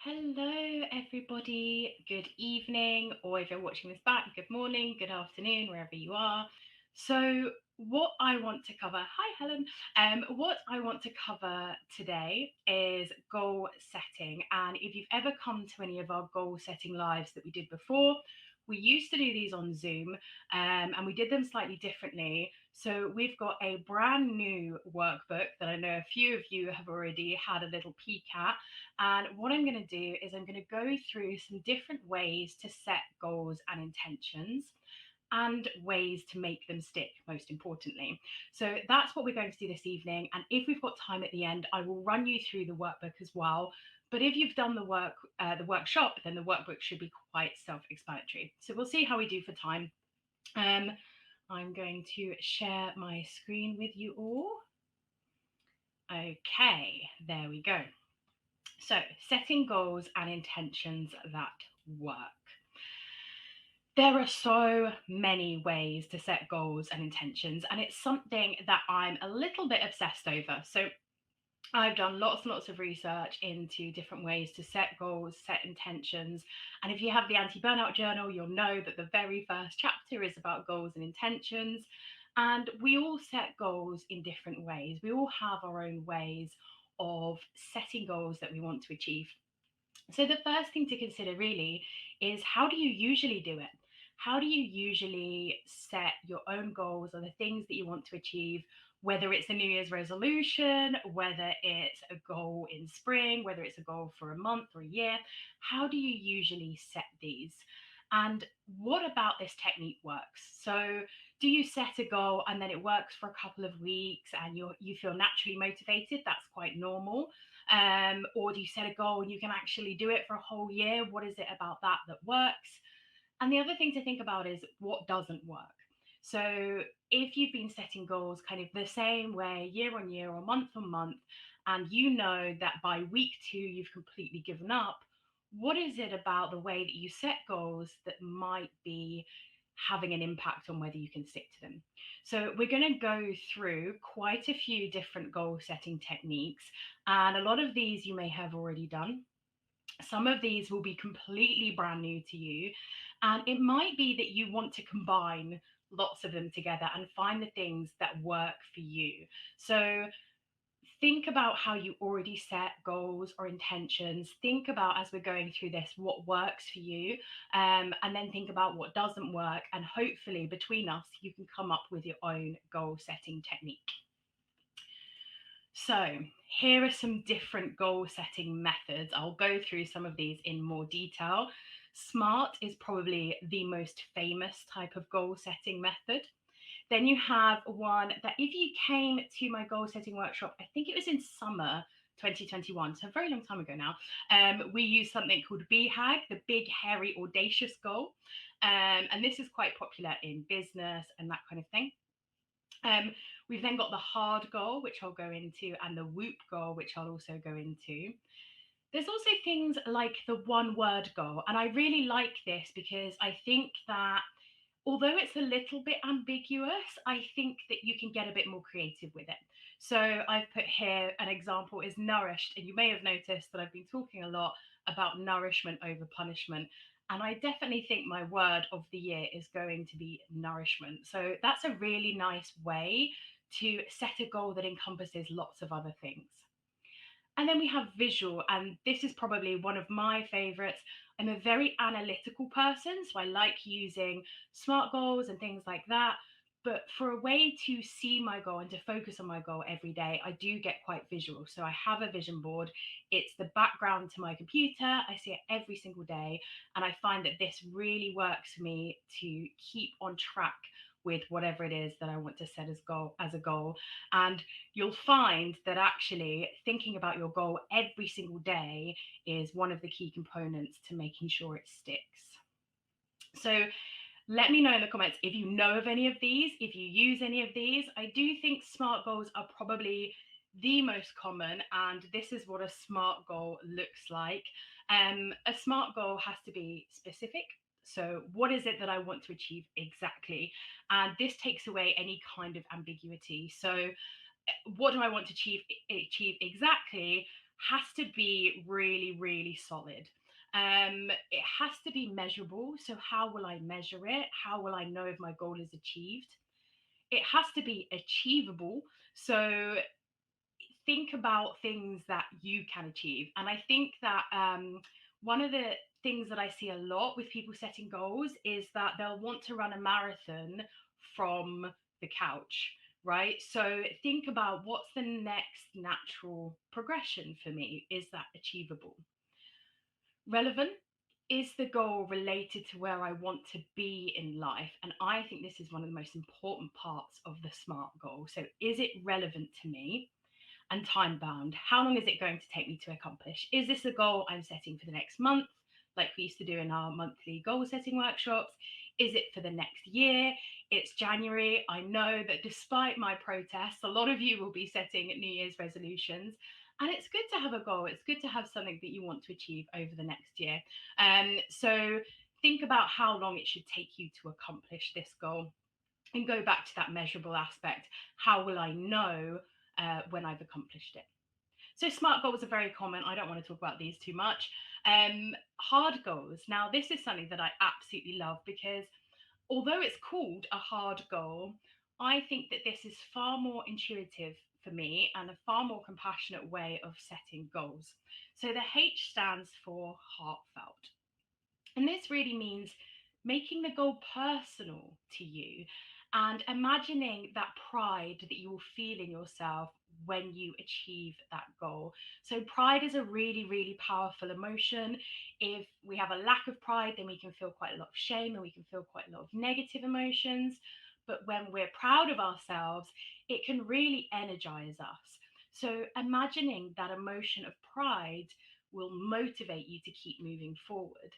Hello, everybody. Good evening, or if you're watching this back, good morning, good afternoon, wherever you are. So, what I want to cover, hi Helen, what I want to cover today is goal setting. And if you've ever come to any of our goal setting lives that we did before, we used to do these on Zoom, and we did them slightly differently. So, we've got a brand new workbook that I know a few of you have already had a little peek at. And what I'm going to do is I'm going to go through some different ways to set goals and intentions and ways to make them stick, most importantly. So that's what we're going to do this evening. And if we've got time at the end, I will run you through the workbook as well. But if you've done the workshop, then the workbook should be quite self-explanatory. So we'll see how we do for time. Um, I'm going to share my screen with you all. Okay, there we go. So, setting goals and intentions that work. There are so many ways to set goals and intentions, and it's something that I'm a little bit obsessed over. So, I've done lots and lots of research into different ways to set goals, set intentions. And if you have the Anti Burnout Journal, you'll know that the very first chapter is about goals and intentions. And we all set goals in different ways. We all have our own ways of setting goals that we want to achieve. So, the first thing to consider really is, how do you usually do it? How do you usually set your own goals or the things that you want to achieve, whether it's a New Year's resolution, whether it's a goal in spring, whether it's a goal for a month or a year? How do you usually set these? And what about this technique works? So, do you set a goal and then it works for a couple of weeks and you feel naturally motivated? That's quite normal. Or do you set a goal and you can actually do it for a whole year? What is it about that that works? And the other thing to think about is what doesn't work. So if you've been setting goals kind of the same way year on year or month on month, and you know that by week two you've completely given up, what is it about the way that you set goals that might be having an impact on whether you can stick to them? So we're going to go through quite a few different goal setting techniques, and a lot of these you may have already done. Some of these will be completely brand new to you, and it might be that you want to combine lots of them together and find the things that work for you. So think about how you already set goals or intentions. Think about, as we're going through this, what works for you, and then think about what doesn't work. And hopefully, between us, you can come up with your own goal setting technique. So, here are some different goal setting methods. I'll go through some of these in more detail. SMART is probably the most famous type of goal setting method. Then you have one that, if you came to my goal setting workshop, I think it was in summer 2021, so a very long time ago now, we used something called BHAG, the big, hairy, audacious goal. And this is quite popular in business and that kind of thing. We've then got the hard goal, which I'll go into, and the whoop goal, which I'll also go into. There's also things like the one word goal. And I really like this because I think that although it's a little bit ambiguous, I think that you can get a bit more creative with it. So I've put here an example is nourished. And you may have noticed that I've been talking a lot about nourishment over punishment. And I definitely think my word of the year is going to be nourishment. So that's a really nice way to set a goal that encompasses lots of other things. And then we have visual, and this is probably one of my favorites. I'm a very analytical person, so I like using SMART goals and things like that. But for a way to see my goal and to focus on my goal every day, I do get quite visual. So I have a vision board. It's the background to my computer. I see it every single day. And I find that this really works for me to keep on track with whatever it is that I want to set as a goal. And you'll find that actually thinking about your goal every single day is one of the key components to making sure it sticks. So let me know in the comments if you know of any of these, if you use any of these. I do think SMART goals are probably the most common, and this is what a SMART goal looks like. A SMART goal has to be specific. So, what is it that I want to achieve exactly? And this takes away any kind of ambiguity. So, what do I want to achieve exactly? has to be really, really solid. It has to be measurable. So, how will I measure it? How will I know if my goal is achieved? It has to be achievable. So, think about things that you can achieve. And I think that one of the things that I see a lot with people setting goals is that they'll want to run a marathon from the couch, right? So think about what's the next natural progression for me? Is that achievable? Relevant? Is the goal related to where I want to be in life? And I think this is one of the most important parts of the SMART goal. So, is it relevant to me? And time bound. How long is it going to take me to accomplish? Is this a goal I'm setting for the next month, like we used to do in our monthly goal setting workshops? Is it for the next year? It's January. I know that despite my protests, a lot of you will be setting New Year's resolutions. And it's good to have a goal. It's good to have something that you want to achieve over the next year. So think about how long it should take you to accomplish this goal and go back to that measurable aspect. How will I know when I've accomplished it? So SMART goals are very common. I don't want to talk about these too much. Hard goals. Now, this is something that I absolutely love because although it's called a hard goal, I think that this is far more intuitive for me and a far more compassionate way of setting goals. So the H stands for heartfelt. And this really means making the goal personal to you and imagining that pride that you will feel in yourself when you achieve that goal. So, pride is a really, really powerful emotion. If we have a lack of pride, then we can feel quite a lot of shame and we can feel quite a lot of negative emotions. But when we're proud of ourselves, it can really energize us. So, imagining that emotion of pride will motivate you to keep moving forward.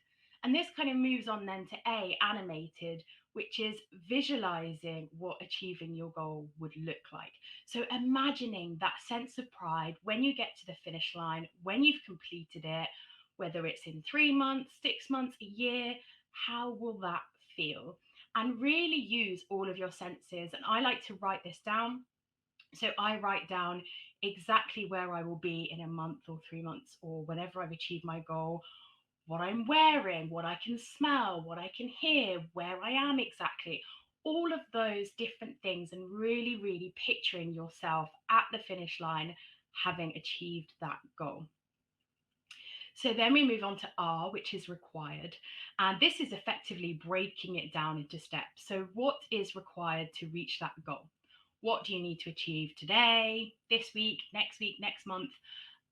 And this kind of moves on then to A, animated, which is visualizing what achieving your goal would look like. So imagining that sense of pride when you get to the finish line, when you've completed it, whether it's in 3 months, 6 months, a year, how will that feel? And really use all of your senses. And I like to write this down. So I write down exactly where I will be in a month or 3 months or whenever I've achieved my goal, what I'm wearing, what I can smell, what I can hear, where I am exactly, all of those different things, and really, really picturing yourself at the finish line having achieved that goal. So then we move on to R, which is required. And this is effectively breaking it down into steps. So, what is required to reach that goal? What do you need to achieve today, this week, next month?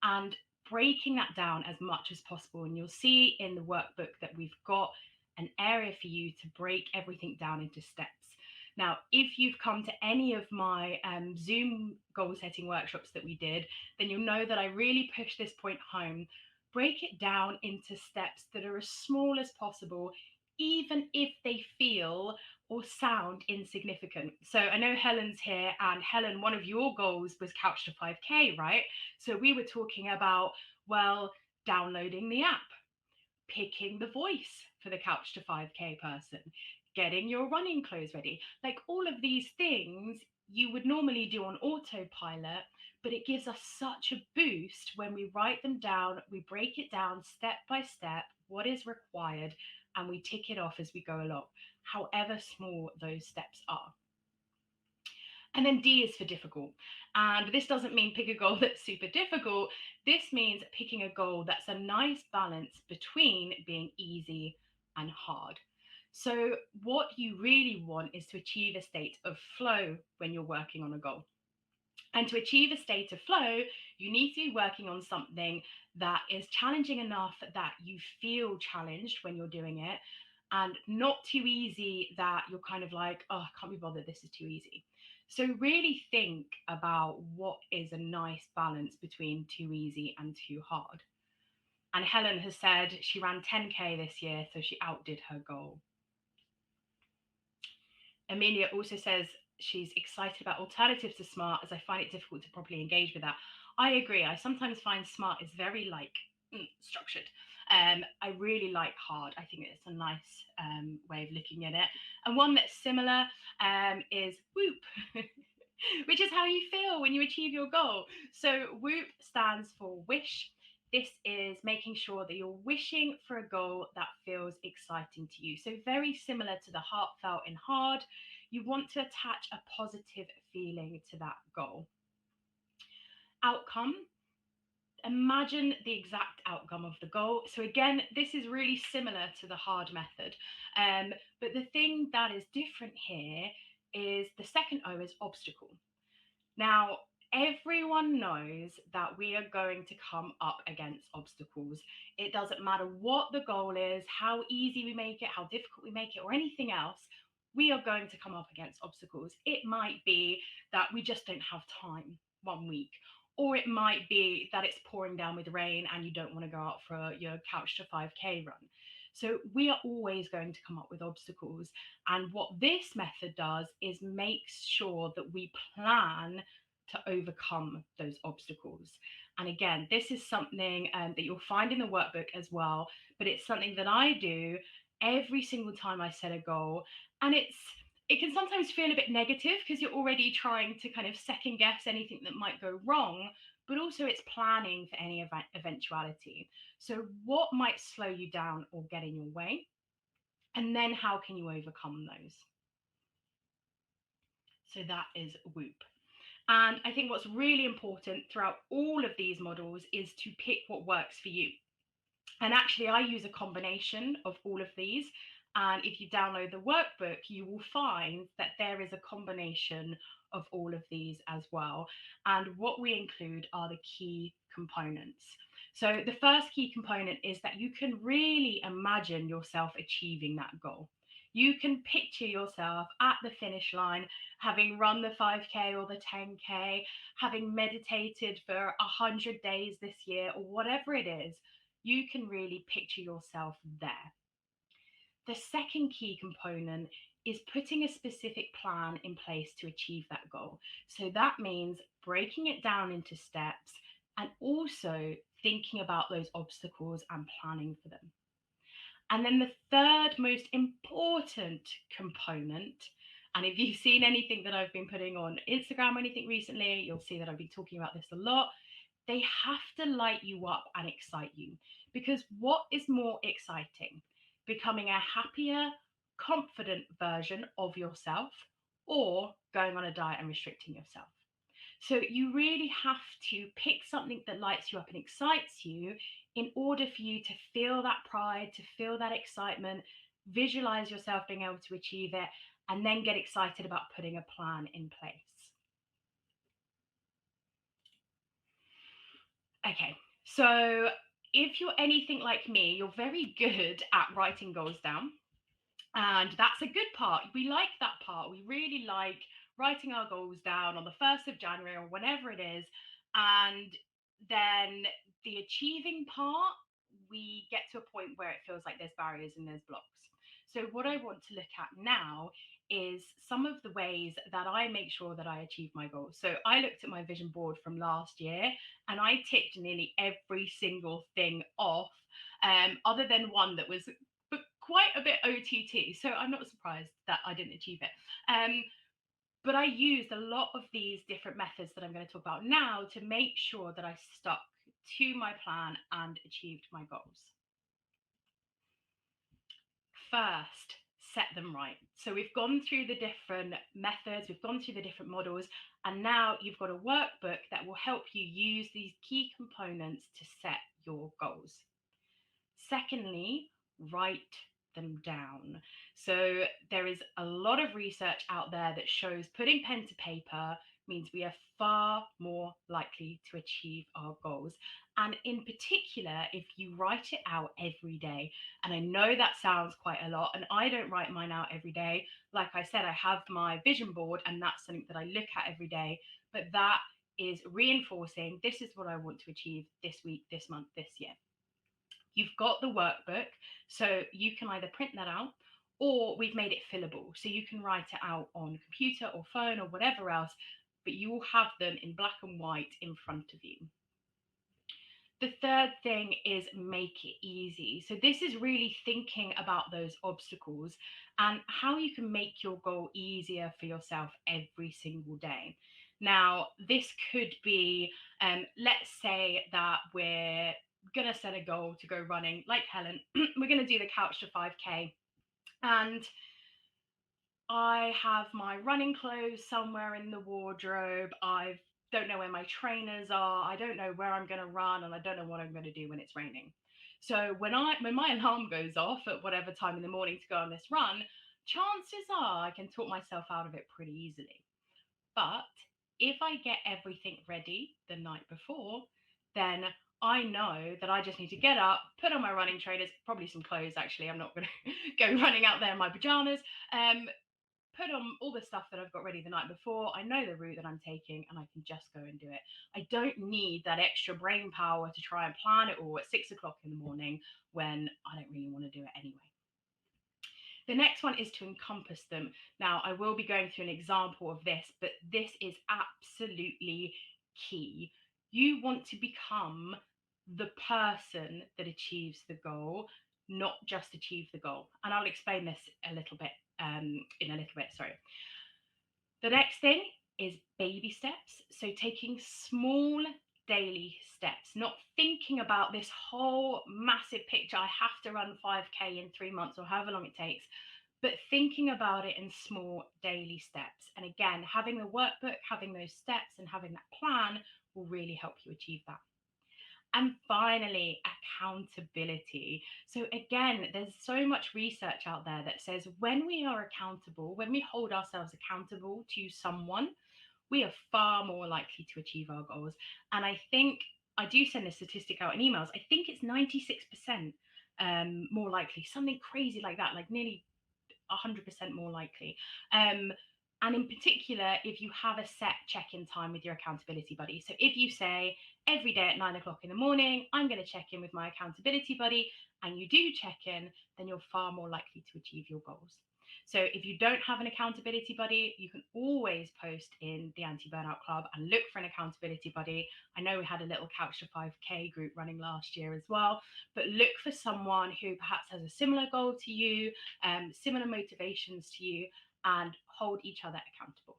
And breaking that down as much as possible. And you'll see in the workbook that we've got an area for you to break everything down into steps. Now, if you've come to any of my Zoom goal setting workshops that we did, then you'll know that I really push this point home. Break it down into steps that are as small as possible, even if they feel or sound insignificant. So I know Helen's here, and Helen, one of your goals was Couch to 5K, right? So we were talking about, well, downloading the app, picking the voice for the Couch to 5K person, getting your running clothes ready. Like all of these things you would normally do on autopilot, but it gives us such a boost when we write them down, we break it down step by step, what is required, and we tick it off as we go along, however small those steps are. And then D is for difficult. And this doesn't mean pick a goal that's super difficult. This means picking a goal that's a nice balance between being easy and hard. So, what you really want is to achieve a state of flow when you're working on a goal. And to achieve a state of flow, you need to be working on something that is challenging enough that you feel challenged when you're doing it, and not too easy that you're kind of like, oh, I can't be bothered, this is too easy. So, really think about what is a nice balance between too easy and too hard. And Helen has said she ran 10K this year, so she outdid her goal. Amelia also says she's excited about alternatives to SMART as I find it difficult to properly engage with that. I agree. I sometimes find SMART is very like structured. I really like hard. I think it's a nice way of looking at it. And one that's similar is Whoop. which is how you feel when you achieve your goal. So WHOOP stands for wish. This is making sure that you're wishing for a goal that feels exciting to you. So very similar to the heartfelt and hard, you want to attach a positive feeling to that goal. Outcome, imagine the exact outcome of the goal. So again, this is really similar to the hard method. But the thing that is different here is the second O is obstacle. Now, everyone knows that we are going to come up against obstacles. It doesn't matter what the goal is, how easy we make it, how difficult we make it, or anything else. We are going to come up against obstacles. It might be that we just don't have time one week, or it might be that it's pouring down with rain and you don't want to go out for your couch to 5K run. So we are always going to come up with obstacles. And what this method does is makes sure that we plan to overcome those obstacles. And again, this is something that you'll find in the workbook as well, but it's something that I do every single time I set a goal. And it can sometimes feel a bit negative because you're already trying to kind of second guess anything that might go wrong, but also it's planning for any eventuality. So, what might slow you down or get in your way? And then how can you overcome those? So, that is WHOOP. And I think what's really important throughout all of these models is to pick what works for you. And actually, I use a combination of all of these. And if you download the workbook, you will find that there is a combination of all of these as well. And what we include are the key components. So, the first key component is that you can really imagine yourself achieving that goal. You can picture yourself at the finish line, having run the 5K or the 10K, having meditated for 100 days this year, or whatever it is. You can really picture yourself there. The second key component is putting a specific plan in place to achieve that goal. So that means breaking it down into steps and also thinking about those obstacles and planning for them. And then the third most important component, and if you've seen anything that I've been putting on Instagram or anything recently, you'll see that I've been talking about this a lot. They have to light you up and excite you. Because what is more exciting? Becoming a happier, confident version of yourself or going on a diet and restricting yourself? So you really have to pick something that lights you up and excites you in order for you to feel that pride, to feel that excitement, visualize yourself being able to achieve it, and then get excited about putting a plan in place. Okay, so if you're anything like me, you're very good at writing goals down. And that's a good part. We like that part. We really like writing our goals down on the 1st of January or whenever it is. And then the achieving part, we get to a point where it feels like there's barriers and there's blocks. So, what I want to look at now is some of the ways that I make sure that I achieve my goals. So, I looked at my vision board from last year and I ticked nearly every single thing off, other than one that was quite a bit OTT. So I'm not surprised that I didn't achieve it. But I used a lot of these different methods that I'm going to talk about now to make sure that I stuck to my plan and achieved my goals. First, set them right. So we've gone through the different methods, we've gone through the different models, and now you've got a workbook that will help you use these key components to set your goals. Secondly, write them down. So there is a lot of research out there that shows putting pen to paper means we are far more likely to achieve our goals. And in particular, if you write it out every day. And I know that sounds quite a lot, and I don't write mine out every day. Like I said, I have my vision board, and that's something that I look at every day. But that is reinforcing this is what I want to achieve this week, this month, this year. You've got the workbook, so you can either print that out or we've made it fillable. So you can write it out on computer or phone or whatever else, but you will have them in black and white in front of you. The third thing is make it easy. So, this is really thinking about those obstacles and how you can make your goal easier for yourself every single day. Now, this could be, let's say that we're going to set a goal to go running, like Helen, we're going to do the couch to 5K. And I have my running clothes somewhere in the wardrobe. I don't know where my trainers are. I don't know where I'm going to run, and I don't know what I'm going to do when it's raining. So when my alarm goes off at whatever time in the morning to go on this run, chances are I can talk myself out of it pretty easily. But if I get everything ready the night before, then I know that I just need to get up, put on my running trainers, probably some clothes actually. I'm not going to go running out there in my pajamas. Put on all the stuff that I've got ready the night before. I know the route that I'm taking and I can just go and do it. I don't need that extra brain power to try and plan it all at 6 o'clock in the morning when I don't really want to do it anyway. The next one is to encompass them. Now, I will be going through an example of this, but this is absolutely key. You want to become the person that achieves the goal, not just achieve the goal. And I'll explain this a little bit in a little bit. Sorry. The next thing is baby steps. So taking small daily steps, not thinking about this whole massive picture. I have to run 5K in 3 months or however long it takes, but thinking about it in small daily steps. And again, having the workbook, having those steps, and having that plan will really help you achieve that. And finally, accountability. So, again, there's so much research out there that says when we are accountable, when we hold ourselves accountable to someone, we are far more likely to achieve our goals. And I think I do send this statistic out in emails. I think it's 96% more likely, something crazy like that, like nearly 100% more likely. And in particular, if you have a set check in time with your accountability buddy. So if you say every day at 9 o'clock in the morning, I'm going to check in with my accountability buddy, and you do check in, then you're far more likely to achieve your goals. So if you don't have an accountability buddy, you can always post in the Anti-Burnout Club and look for an accountability buddy. I know we had a little Couch to 5K group running last year as well, but look for someone who perhaps has a similar goal to you, similar motivations to you, and hold each other accountable.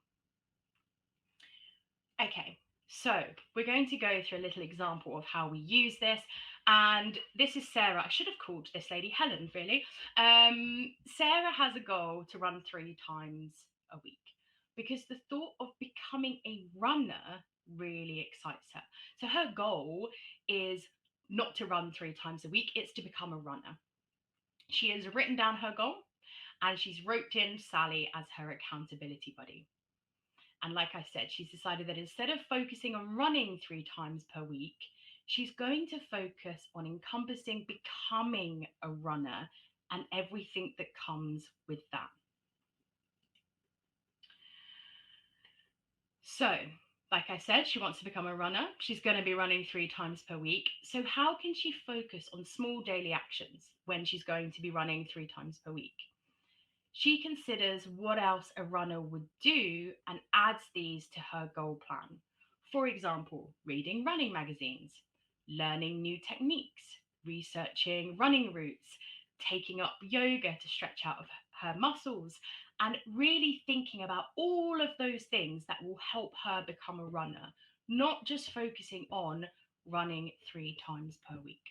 Okay, so we're going to go through a little example of how we use this. And this is Sarah. I should have called this lady Helen, really. Sarah has a goal to run 3 times a week because the thought of becoming a runner really excites her. So her goal is not to run 3 times a week, it's to become a runner. She has written down her goal and she's roped in Sally as her accountability buddy. And like I said, she's decided that instead of focusing on running 3 times per week, she's going to focus on encompassing becoming a runner and everything that comes with that. So, like I said, she wants to become a runner. She's going to be running 3 times per week. So, how can she focus on small daily actions when she's going to be running 3 times per week? She considers what else a runner would do and adds these to her goal plan. For example, reading running magazines, learning new techniques, researching running routes, taking up yoga to stretch out of her muscles, and really thinking about all of those things that will help her become a runner, not just focusing on running 3 times per week.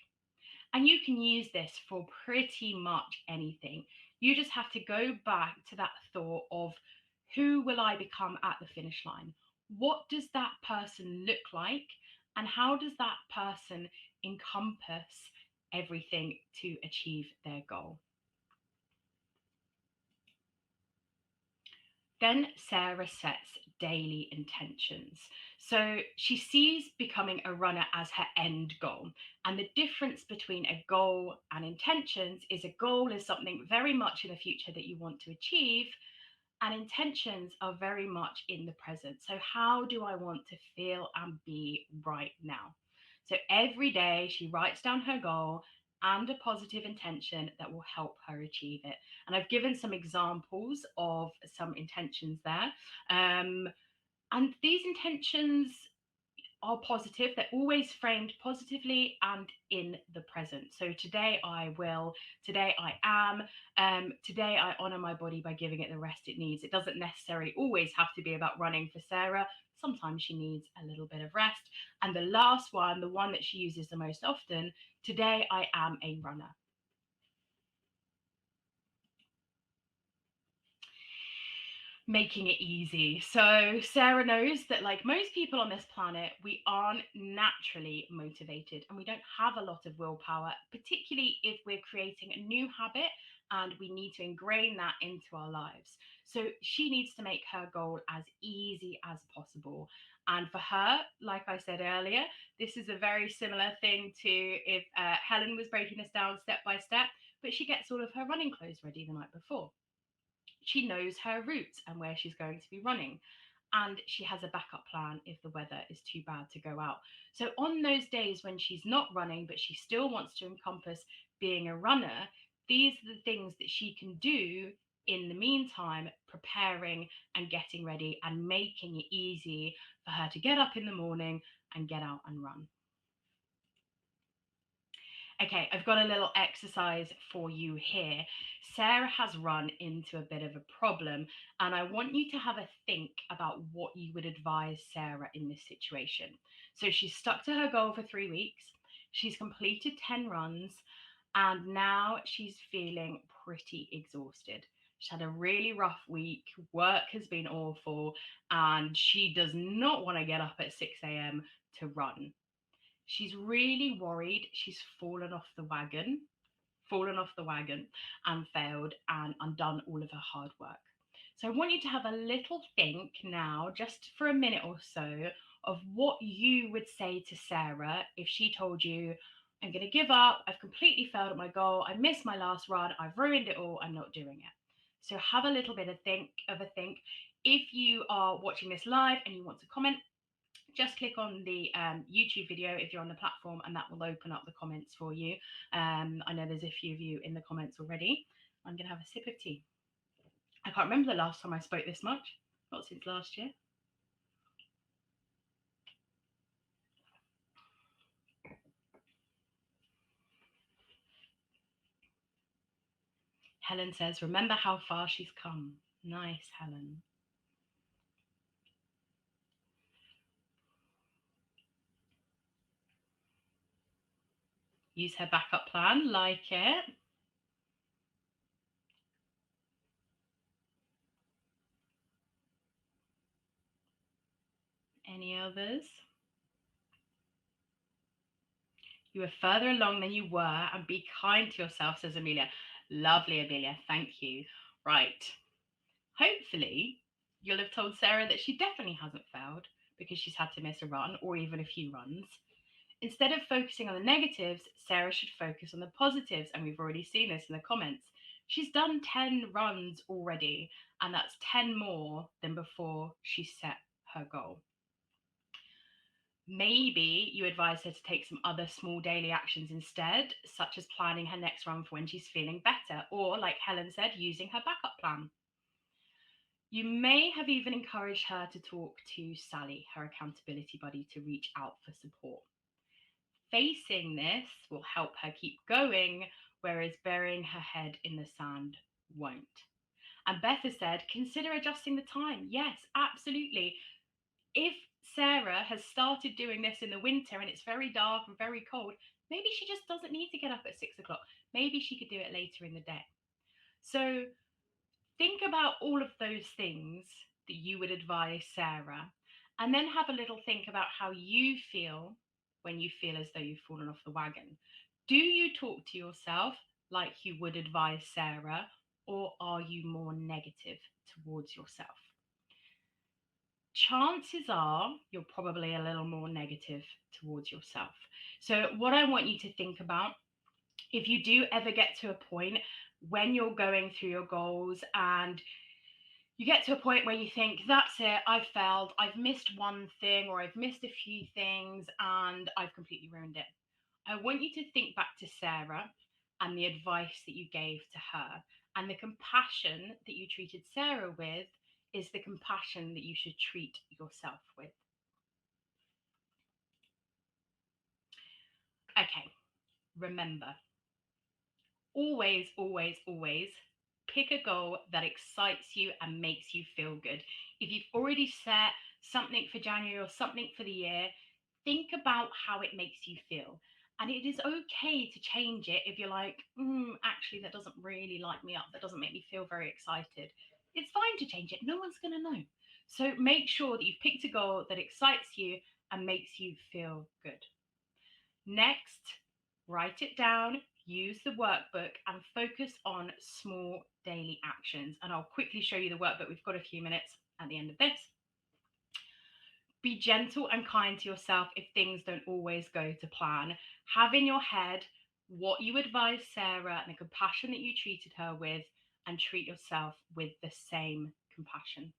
And you can use this for pretty much anything. You just have to go back to that thought of who will I become at the finish line? What does that person look like? And how does that person encompass everything to achieve their goal? Then Sarah sets daily intentions. So she sees becoming a runner as her end goal. And the difference between a goal and intentions is a goal is something very much in the future that you want to achieve, and intentions are very much in the present. So, how do I want to feel and be right now? So, every day she writes down her goal and a positive intention that will help her achieve it. And I've given some examples of some intentions there. And these intentions are positive. They're always framed positively and in the present. So today I will, today I am, today I honor my body by giving it the rest it needs. It doesn't necessarily always have to be about running for Sarah. Sometimes she needs a little bit of rest. And the last one, the one that she uses the most often, today I am a runner. Making it easy. So Sarah knows that, like most people on this planet, we aren't naturally motivated and we don't have a lot of willpower, particularly if we're creating a new habit and we need to ingrain that into our lives. So she needs to make her goal as easy as possible. And for her, like I said earlier, this is a very similar thing to if Helen was breaking this down step by step, but she gets all of her running clothes ready the night before. She knows her routes and where she's going to be running. And she has a backup plan if the weather is too bad to go out. So, on those days when she's not running, but she still wants to encompass being a runner, these are the things that she can do in the meantime, preparing and getting ready and making it easy for her to get up in the morning and get out and run. Okay, I've got a little exercise for you here. Sarah has run into a bit of a problem, and I want you to have a think about what you would advise Sarah in this situation. So she's stuck to her goal for 3 weeks, she's completed 10 runs, and now she's feeling pretty exhausted. She's had a really rough week, work has been awful, and she does not want to get up at 6 a.m. to run. She's really worried she's fallen off the wagon and failed and undone all of her hard work. So I want you to have a little think now, just for a minute or so, of what you would say to Sarah if she told you, I'm going to give up, I've completely failed at my goal, I missed my last run, I've ruined it all, I'm not doing it. So have a little bit of a think. If you are watching this live and you want to comment, just click on the YouTube video if you're on the platform, and that will open up the comments for you. I know there's a few of you in the comments already. I'm going to have a sip of tea. I can't remember the last time I spoke this much, not since last year. Helen says, remember how far she's come. Nice, Helen. Use her backup plan, like it. Any others? You are further along than you were, and be kind to yourself, says Amelia. Lovely, Amelia. Thank you. Right. Hopefully, you'll have told Sarah that she definitely hasn't failed because she's had to miss a run or even a few runs. Instead of focusing on the negatives, Sarah should focus on the positives, and we've already seen this in the comments. She's done 10 runs already, and that's 10 more than before she set her goal. Maybe you advise her to take some other small daily actions instead, such as planning her next run for when she's feeling better, or, like Helen said, using her backup plan. You may have even encouraged her to talk to Sally, her accountability buddy, to reach out for support. Facing this will help her keep going, whereas burying her head in the sand won't. And Beth has said, consider adjusting the time. Yes, absolutely. If Sarah has started doing this in the winter and it's very dark and very cold, maybe she just doesn't need to get up at 6 o'clock. Maybe she could do it later in the day. So think about all of those things that you would advise Sarah, and then have a little think about how you feel when you feel as though you've fallen off the wagon. Do you talk to yourself like you would advise Sarah, or are you more negative towards yourself? Chances are you're probably a little more negative towards yourself. So, what I want you to think about, if you do ever get to a point when you're going through your goals and you get to a point where you think, that's it, I've failed, I've missed one thing, or I've missed a few things, and I've completely ruined it. I want you to think back to Sarah and the advice that you gave to her. And the compassion that you treated Sarah with is the compassion that you should treat yourself with. Okay, remember, always, always, always pick a goal that excites you and makes you feel good. If you've already set something for January or something for the year, think about how it makes you feel. And it is okay to change it if you're like, actually, that doesn't really light me up. That doesn't make me feel very excited. It's fine to change it. No one's going to know. So make sure that you've picked a goal that excites you and makes you feel good. Next, write it down, use the workbook, and focus on small daily actions. And I'll quickly show you the workbook. We've got a few minutes at the end of this. Be gentle and kind to yourself if things don't always go to plan. Have in your head what you advised Sarah and the compassion that you treated her with, and treat yourself with the same compassion.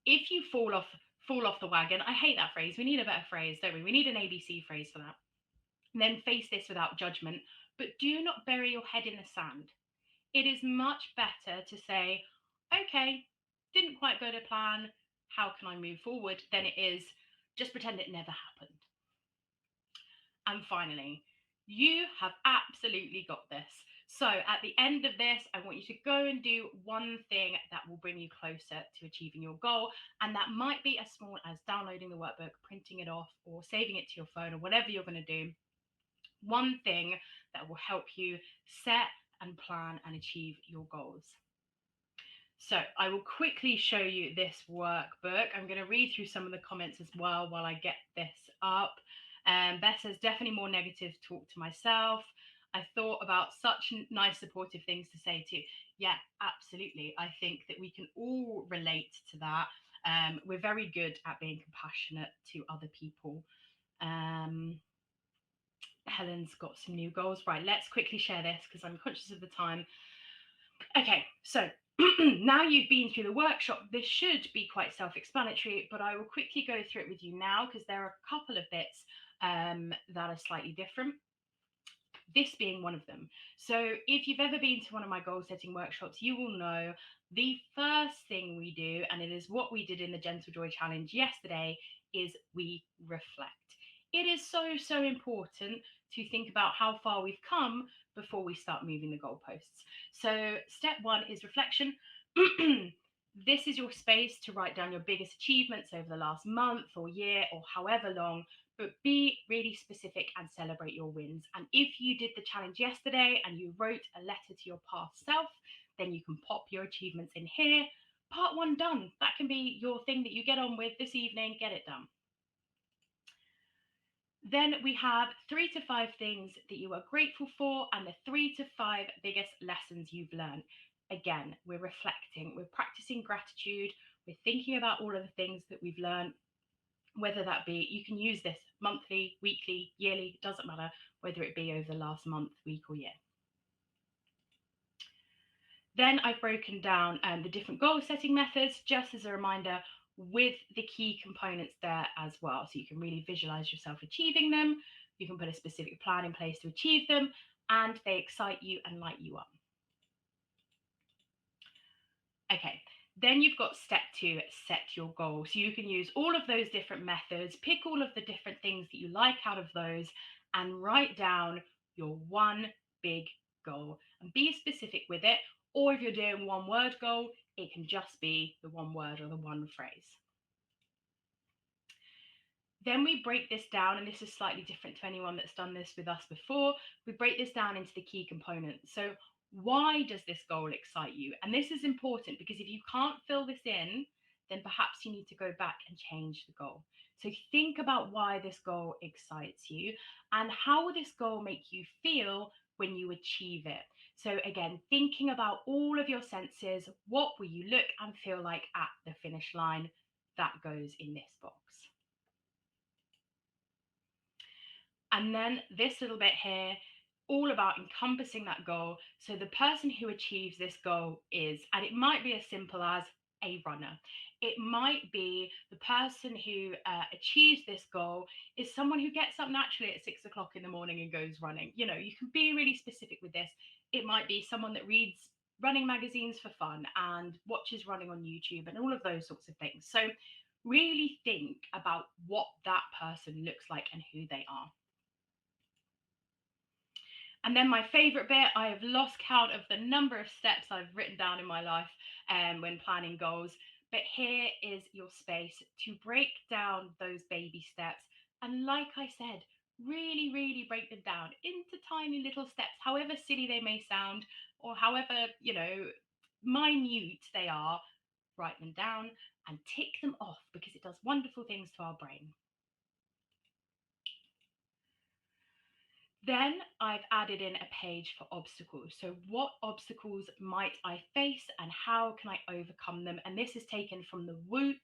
If you fall off the wagon, I hate that phrase. We need a better phrase, don't we? We need an ABC phrase for that. And then face this without judgment, but do not bury your head in the sand. It is much better to say, okay, didn't quite go to plan, how can I move forward, than it is just pretend it never happened. And finally, you have absolutely got this. So at the end of this, I want you to go and do one thing that will bring you closer to achieving your goal. And that might be as small as downloading the workbook, printing it off, or saving it to your phone, or whatever you're going to do. One thing that will help you set and plan and achieve your goals. So I will quickly show you this workbook. I'm going to read through some of the comments as well while I get this up. Beth says, definitely more negative talk to myself. I thought about such nice supportive things to say too. Yeah, absolutely. I think that we can all relate to that. We're very good at being compassionate to other people. Helen's got some new goals. Right, let's quickly share this because I'm conscious of the time. Okay, so now you've been through the workshop, this should be quite self-explanatory, but I will quickly go through it with you now because there are a couple of bits that are slightly different. This being one of them. So if you've ever been to one of my goal setting workshops, you will know the first thing we do, and it is what we did in the Gentle Joy Challenge yesterday, is we reflect. It is so, so important to think about how far we've come before we start moving the goalposts. So step one is reflection. This is your space to write down your biggest achievements over the last month or year or however long, but be really specific and celebrate your wins. And if you did the challenge yesterday and you wrote a letter to your past self, then you can pop your achievements in here. Part one done. That can be your thing that you get on with this evening, get it done. Then we have 3 to 5 things that you are grateful for and the 3 to 5 biggest lessons you've learned. Again, we're reflecting, we're practicing gratitude, we're thinking about all of the things that we've learned, whether that be, you can use this monthly, weekly, yearly, doesn't matter, whether it be over the last month, week or year. Then I've broken down the different goal setting methods, just as a reminder, with the key components there as well. So you can really visualize yourself achieving them, you can put a specific plan in place to achieve them, and they excite you and light you up. Okay, then you've got step 2, set your goal. So you can use all of those different methods, pick all of the different things that you like out of those, and write down your one big goal and be specific with it. Or if you're doing one word goal, it can just be the one word or the one phrase. Then we break this down, and this is slightly different to anyone that's done this with us before. We break this down into the key components. So why does this goal excite you? And this is important because if you can't fill this in, then perhaps you need to go back and change the goal. So think about why this goal excites you and how will this goal make you feel when you achieve it. So again, thinking about all of your senses, what will you look and feel like at the finish line? That goes in this box. And then this little bit here, all about encompassing that goal. So the person who achieves this goal is, and it might be as simple as a runner. It might be the person who achieves this goal is someone who gets up naturally at 6 o'clock in the morning and goes running. You know, you can be really specific with this. It might be someone that reads running magazines for fun and watches running on YouTube and all of those sorts of things. So really think about what that person looks like and who they are. And then my favorite bit, I have lost count of the number of steps I've written down in my life when planning goals. But here is your space to break down those baby steps. And like I said, really, really break them down into tiny little steps, however silly they may sound, or however, minute they are. Write them down and tick them off because it does wonderful things to our brain. Then I've added in a page for obstacles. So what obstacles might I face and how can I overcome them? And this is taken from the Whoop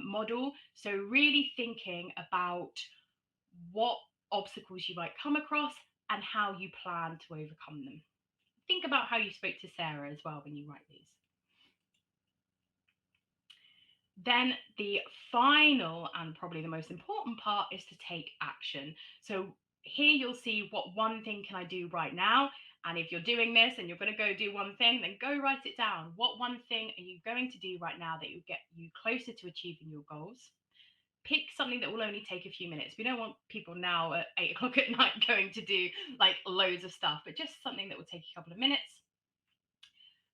model. So really thinking about what obstacles you might come across and how you plan to overcome them. Think about how you spoke to Sarah as well when you write these. Then the final and probably the most important part is to take action. So here you'll see what one thing can I do right now. And if you're doing this and you're going to go do one thing, then go write it down. What one thing are you going to do right now that will get you closer to achieving your goals? Pick something that will only take a few minutes. We don't want people now at 8 o'clock at night going to do like loads of stuff, but just something that will take a couple of minutes.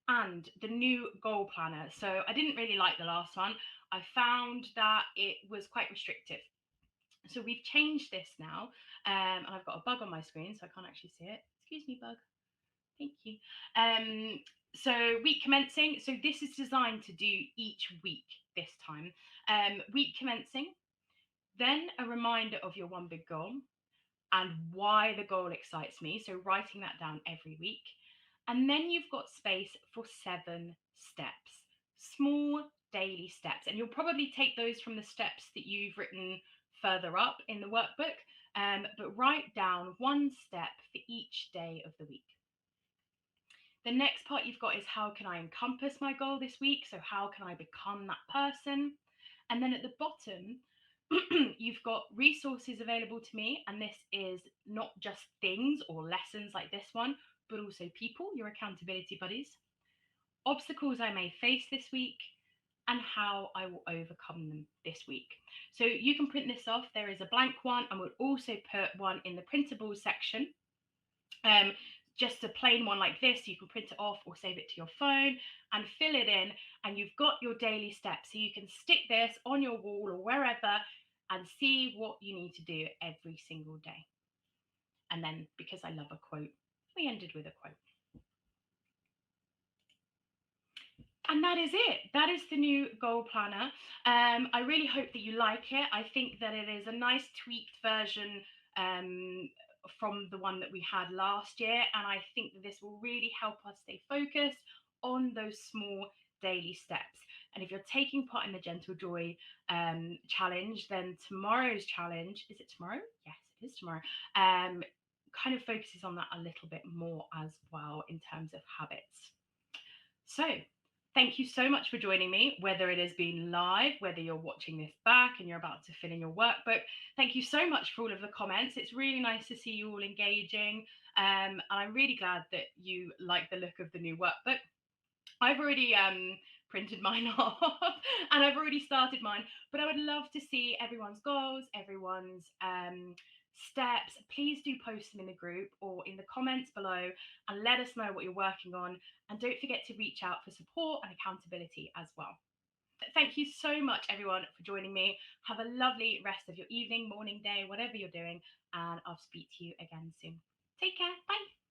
And the new goal planner. So I didn't really like the last one. I found that it was quite restrictive. So we've changed this now, and I've got a bug on my screen, so I can't actually see it. Excuse me, bug. Thank you. So week commencing. So this is designed to do each week this time. Week commencing, then a reminder of your one big goal and why the goal excites me. So writing that down every week. And then you've got space for 7 steps, small daily steps. And you'll probably take those from the steps that you've written further up in the workbook, but write down 1 step for each day of the week. The next part you've got is how can I encompass my goal this week? So how can I become that person? And then at the bottom, you've got resources available to me. And this is not just things or lessons like this one, but also people, your accountability buddies, obstacles I may face this week, and how I will overcome them this week. So you can print this off. There is a blank one, and we'll also put one in the printables section. Just a plain one like this, you can print it off or save it to your phone and fill it in, and you've got your daily steps. So you can stick this on your wall or wherever and see what you need to do every single day. And then, because I love a quote, we ended with a quote. And that is it. That is the new goal planner. I really hope that you like it. I think that it is a nice tweaked version from the one that we had last year. And I think that this will really help us stay focused on those small daily steps. And if you're taking part in the Gentle Joy challenge, then tomorrow's challenge, is it tomorrow? Yes, it is tomorrow. Kind of focuses on that a little bit more as well in terms of habits. So thank you so much for joining me, whether it has been live, whether you're watching this back and you're about to fill in your workbook. Thank you so much for all of the comments. It's really nice to see you all engaging. And I'm really glad that you like the look of the new workbook. I've already printed mine off and I've already started mine, but I would love to see everyone's goals, everyone's steps. Please do post them in the group or in the comments below and let us know what you're working on. And don't forget to reach out for support and accountability as well. Thank you so much, everyone, for joining me. Have a lovely rest of your evening, morning, day, whatever you're doing, and I'll speak to you again soon. Take care. Bye.